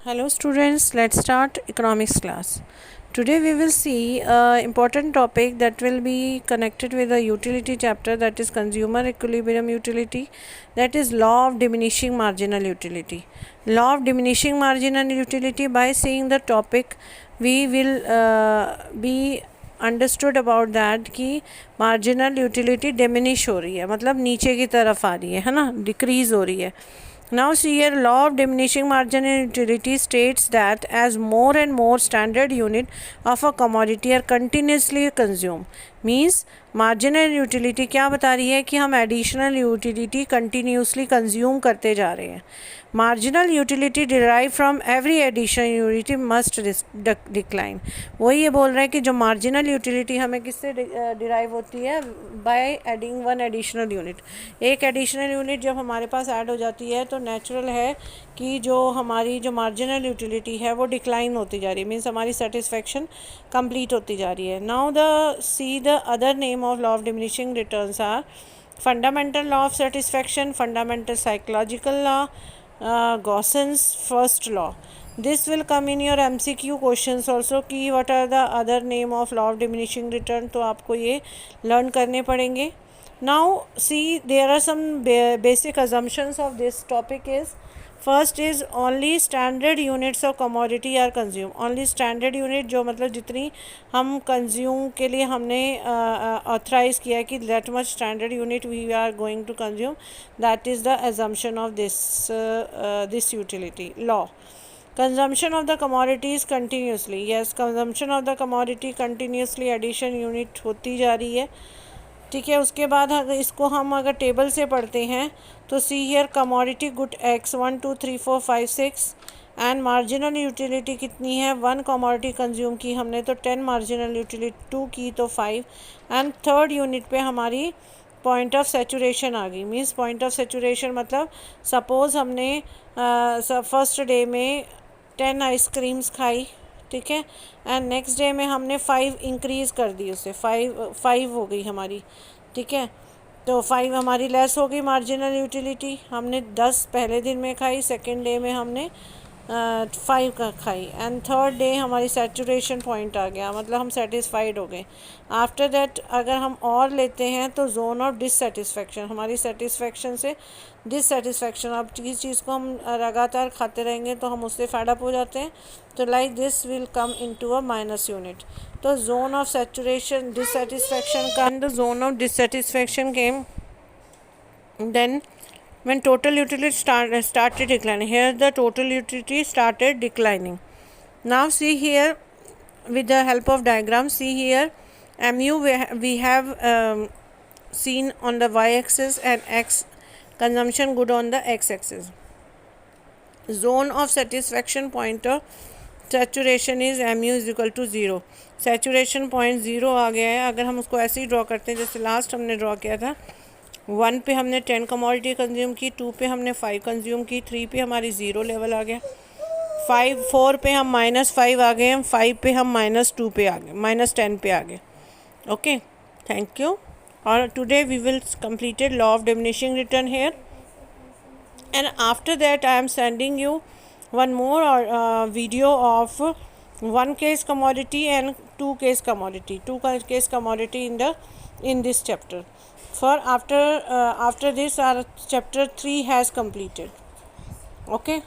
Hello students, let's start economics class. Today we will see a important topic that will be connected with the utility chapter, that is consumer equilibrium utility, that is law of diminishing marginal utility. Law of diminishing marginal utility, by seeing the topic we will be understood about that कि marginal utility diminish हो रही है, मतलब नीचे की तरफ आ रही है ना, डिक्रीज़ हो रही है. Now see here, law of diminishing marginal utility states that as more and more standard unit of a commodity are continuously consumed, means marginal utility क्या बता रही है कि हम additional utility continuously consume करते जा रहे हैं. Marginal utility derived from every additional unit must decline. वही ये बोल रहा है कि जो marginal utility हमें किससे derive होती है, by adding one additional unit. एक additional unit जब हमारे पास add हो जाती है तो natural है कि जो हमारी जो marginal utility है वो decline होती जा रही है, means हमारी satisfaction complete होती जा रही है. Now the other name of law of diminishing returns are fundamental law of satisfaction, fundamental psychological law, Gauss's first law. This will come in your MCQ questions also कि what are the other name of law of diminishing return, तो आपको ये learn करने पड़ेंगे. Now see, there are some basic assumptions of this topic. Is first is only standard units of commodity are consumed. Only standard unit जो मतलब जितनी हम consume के लिए हमने authorize किया कि that much standard unit we are going to consume, that is the assumption of this utility law. Consumption of the commodities continuously. Yes, consumption of the commodity continuously addition unit होती जा रही है. ठीक है, उसके बाद अगर इसको हम अगर टेबल से पढ़ते हैं तो see here commodity good x 1 2 3 4 5 6 and marginal utility कितनी है, 1 कमोडिटी कंज्यूम की हमने तो 10, मार्जिनल यूटिलिटी 2 की तो 5, एंड थर्ड यूनिट पे हमारी पॉइंट ऑफ सेचुरेशन आ गई. मीन्स पॉइंट ऑफ सेचुरेशन मतलब सपोज़ हमने फर्स्ट डे में 10 आइसक्रीम्स खाई, ठीक है, एंड नेक्स्ट डे में हमने 5 इंक्रीज़ कर दी, उससे 5 हो गई हमारी, ठीक है, तो 5 हमारी लेस हो गई मार्जिनल यूटिलिटी. हमने 10 पहले दिन में खाई, सेकेंड डे में हमने 5 का खाई, एंड थर्ड डे हमारी सैचुरेशन पॉइंट आ गया, मतलब हम सेटिस्फाइड हो गए. आफ्टर दैट अगर हम और लेते हैं तो जोन ऑफ डिससेटिस्फैक्शन, हमारी सेटिस्फैक्शन से डिससेटिस्फैक्शन, अब किसी चीज़ को हम लगातार खाते रहेंगे तो हम उससे फैड अप हो जाते हैं, तो like this will come into a minus unit. तो जोन ऑफ सैचुरेशन डिससेटिस्फैक्शन का, the zone of dissatisfaction came then when total utility started declining. Here the total utility started declining. Now see here, with the help of diagram, see here mu we have seen on the y-axis and x consumption good on the x-axis. Zone of satisfaction point of saturation is mu is equal to 0. saturation point 0 आ गया है. अगर हम उसको ऐसे ही draw करते हैं जैसे last हमने ड्रॉ किया था, 1 पे हमने 10 कमोडिटी कंज्यूम की, 2 पे हमने 5 कंज्यूम की, 3 पे हमारी 0 लेवल आ गया, 4 पे हम -5 आ गए, 5 पे हम -2 पे आ गए, -10 पे आ गए. Okay, thank you. और today we will completed law of diminishing return here, and after that I am sending you one more video of 1 case commodity and 2 case commodity, 2 case commodity in this chapter. For after this our chapter 3 has completed. Okay.